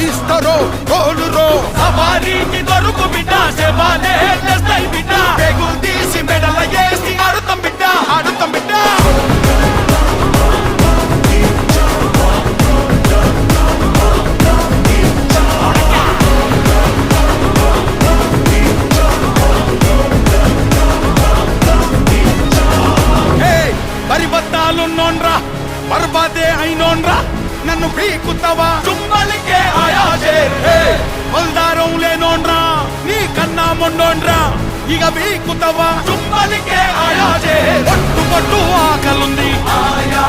ఇస్తరో రోలురో సవారీకి దొరుకు బిడ్డ సేవాలే చేస్తాయి బిడ్డ పేగులు తీసి మెడల వేసి ఆడుతాం బిడ్డ ఆడుతాం బిడ్డ పరిబద్ధాలున్నోన్రా బర్బాదే అయినోన్రా నన్ను పీకుతావా చుమ్మలికే ఆయాజే మొల్దారం లేనోన్రా నీ కన్నా మొండోన్రా ఇక పీకుతావా చుమ్మలికే ఆయాజే పట్టు పట్టు ఆకలుంది ఆయా